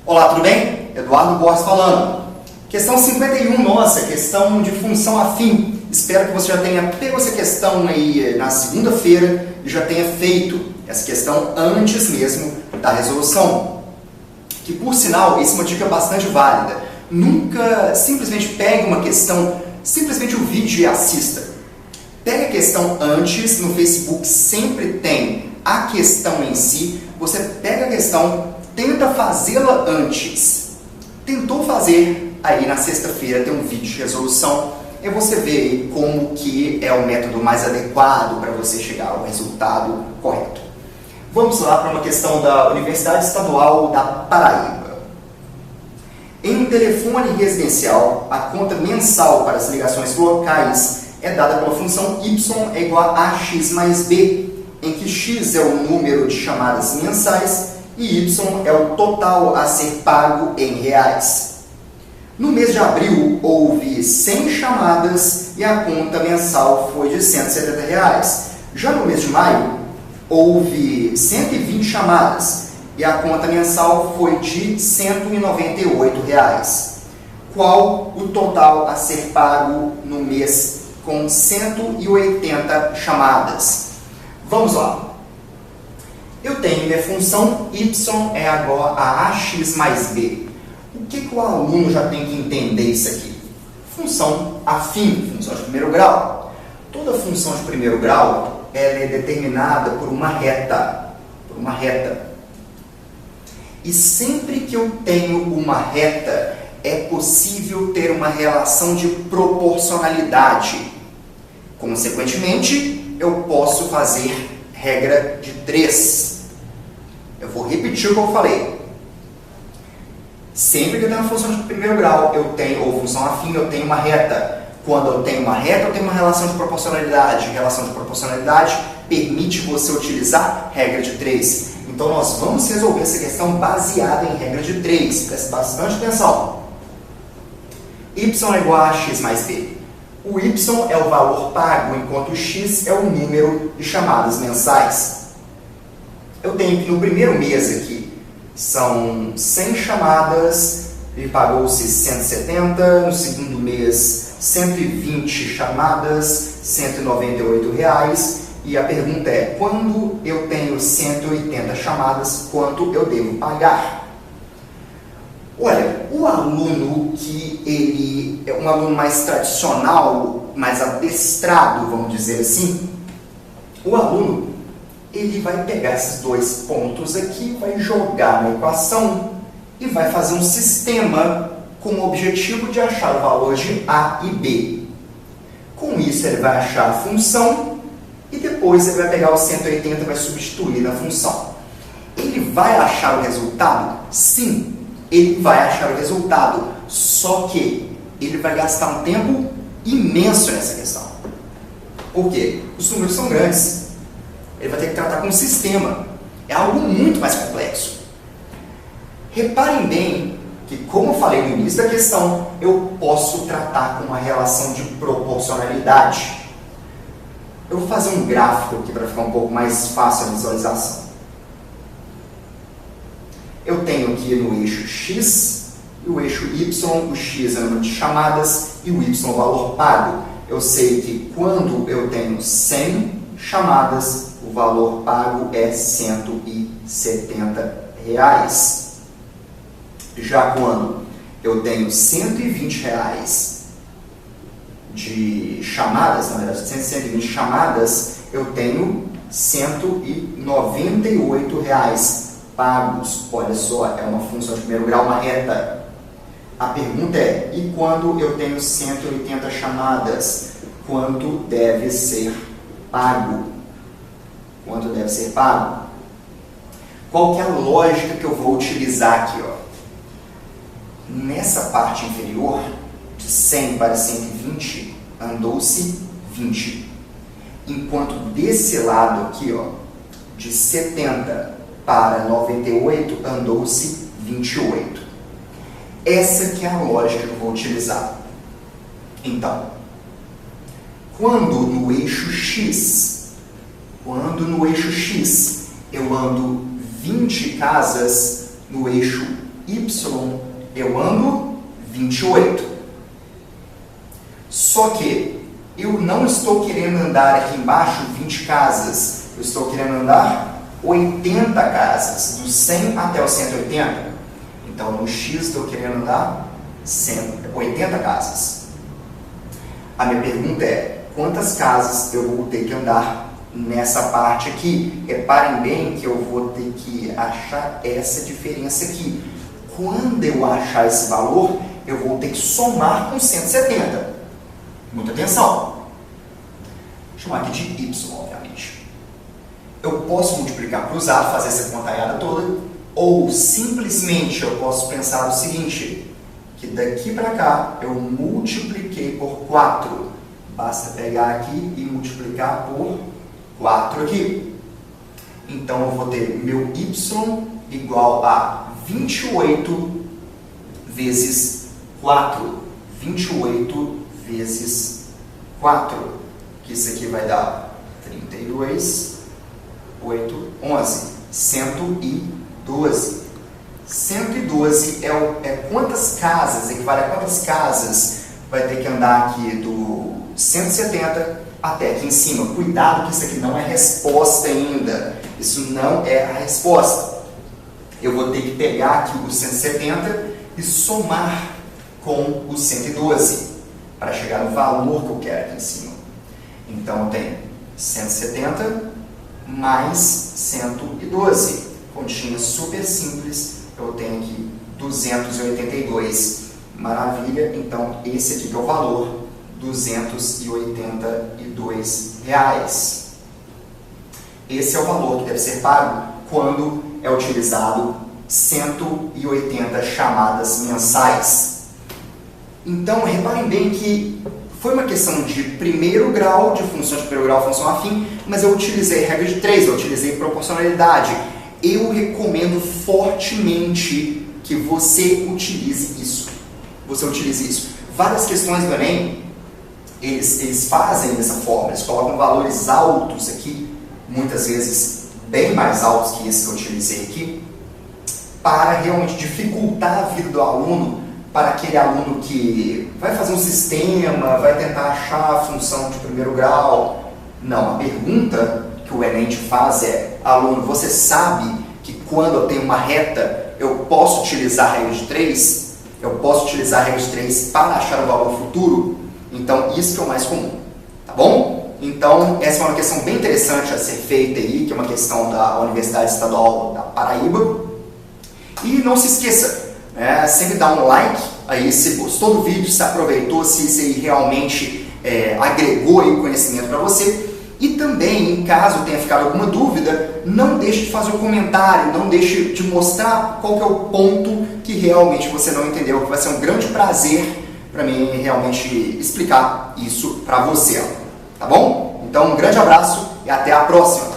Olá, tudo bem? Eduardo Borges falando. Questão 51 nossa, questão de função afim. Espero que você já tenha pego essa questão aí na segunda-feira e já tenha feito essa questão antes mesmo da resolução. Que, por sinal, isso é uma dica bastante válida. Nunca simplesmente pegue uma questão, simplesmente o vídeo e assista. Pega a questão antes, no Facebook sempre tem a questão em si. Você pega a questão, tenta fazê-la antes. Tentou fazer, aí na sexta-feira tem um vídeo de resolução. E você vê como que é o método mais adequado para você chegar ao resultado correto. Vamos lá para uma questão da Universidade Estadual da Paraíba. Em um telefone residencial, a conta mensal para as ligações locais é dada pela função y é igual a x mais b, em que x é o número de chamadas mensais e y é o total a ser pago em reais. No mês de abril, houve 100 chamadas e a conta mensal foi de R$ 170. Já no mês de maio, houve 120 chamadas e a conta mensal foi de R$ 198. Qual o total a ser pago no mês com 180 chamadas? Vamos lá. Eu tenho minha função y é igual a ax mais b. O que o aluno já tem que entender isso aqui? Função afim, função de primeiro grau. Toda função de primeiro grau ela é determinada por uma reta. E sempre que eu tenho uma reta, é possível ter uma relação de proporcionalidade. Consequentemente, eu posso fazer regra de 3. Eu vou repetir o que eu falei. Sempre que eu tenho uma função de primeiro grau, ou função afim, eu tenho uma reta. Quando eu tenho uma reta, eu tenho uma relação de proporcionalidade. Relação de proporcionalidade permite você utilizar regra de 3. Então, nós vamos resolver essa questão baseada em regra de 3. Preste bastante atenção. Y é igual a x mais b. O y é o valor pago, enquanto o x é o número de chamadas mensais. Eu tenho que no primeiro mês aqui, são 100 chamadas e pagou-se 170, no segundo mês 120 chamadas, R$ 198. E a pergunta é, quando eu tenho 180 chamadas, quanto eu devo pagar? Olha, o aluno que ele é um aluno mais tradicional, mais adestrado, vamos dizer assim, o aluno ele vai pegar esses dois pontos aqui, vai jogar na equação e vai fazer um sistema com o objetivo de achar o valor de A e B. Com isso, ele vai achar a função e depois ele vai pegar o 180 e vai substituir na função. Ele vai achar o resultado? Sim, ele vai achar o resultado, só que ele vai gastar um tempo imenso nessa questão. Por quê? Os números são grandes. Ele vai ter que tratar com um sistema. É algo muito mais complexo. Reparem bem que, como eu falei no início da questão, eu posso tratar com uma relação de proporcionalidade. Eu vou fazer um gráfico aqui para ficar um pouco mais fácil a visualização. Eu tenho aqui no eixo x e o eixo y, o x é o número de chamadas e o y é o valor pago. Eu sei que quando eu tenho 100 chamadas, o valor pago é R$ 170. Já quando eu tenho R$ 120 de chamadas, na verdade, 120 chamadas, eu tenho R$ 198 pagos. Olha só, é uma função de primeiro grau, uma reta. A pergunta é, e quando eu tenho 180 chamadas, quanto deve ser pago? Quanto deve ser pago? Qual que é a lógica que eu vou utilizar aqui? Ó? Nessa parte inferior, de 100 para 120, andou-se 20. Enquanto desse lado aqui, ó, de 70 para 98, andou-se 28. Essa que é a lógica que eu vou utilizar. Então, quando no eixo x eu ando 20 casas, no eixo Y eu ando 28. Só que eu não estou querendo andar aqui embaixo 20 casas, eu estou querendo andar 80 casas, do 100 até o 180. Então, no X estou querendo andar 80 casas. A minha pergunta é, quantas casas eu vou ter que andar nessa parte aqui? Reparem bem que eu vou ter que achar essa diferença aqui. Quando eu achar esse valor, eu vou ter que somar com 170. Muita atenção. Vou chamar aqui de Y, obviamente. Eu posso multiplicar cruzado, fazer essa contalhada toda, ou simplesmente eu posso pensar o seguinte, que daqui para cá eu multipliquei por 4. Basta pegar aqui e multiplicar por 4 aqui. Então eu vou ter meu Y igual a 28 vezes 4. 28 vezes 4. Que isso aqui vai dar 32, 8, 11. 112. 112 é quantas casas, equivale a quantas casas vai ter que andar aqui do 170 até aqui em cima. Cuidado que isso aqui não é resposta ainda. Isso não é a resposta. Eu vou ter que pegar aqui o 170 e somar com o 112 para chegar no valor que eu quero aqui em cima. Então eu tenho 170 mais 112. Continha super simples. Eu tenho aqui 282. Maravilha. Então esse aqui que é o valor, R$282. Esse é o valor que deve ser pago quando é utilizado 180 chamadas mensais. Então, reparem bem que foi uma questão de primeiro grau, de função de primeiro grau, função afim, mas eu utilizei regra de 3, eu utilizei proporcionalidade. Eu recomendo fortemente que você utilize isso. Várias questões do Enem, eles fazem dessa forma, eles colocam valores altos aqui, muitas vezes bem mais altos que esse que eu utilizei aqui, para realmente dificultar a vida do aluno, para aquele aluno que vai fazer um sistema, vai tentar achar a função de primeiro grau. Não, a pergunta que o Enem te faz é, aluno, você sabe que quando eu tenho uma reta, eu posso utilizar a regra de 3? Eu posso utilizar a regra de 3 para achar o valor futuro? Então, isso que é o mais comum, tá bom? Então, essa é uma questão bem interessante a ser feita aí, que é uma questão da Universidade Estadual da Paraíba. E não se esqueça, né, sempre dá um like aí se gostou do vídeo, se aproveitou, se isso aí realmente agregou aí o conhecimento para você. E também, em caso tenha ficado alguma dúvida, não deixe de fazer um comentário, não deixe de mostrar qual que é o ponto que realmente você não entendeu, que vai ser um grande prazer para mim realmente explicar isso para você, tá bom? Então, um grande abraço e até a próxima!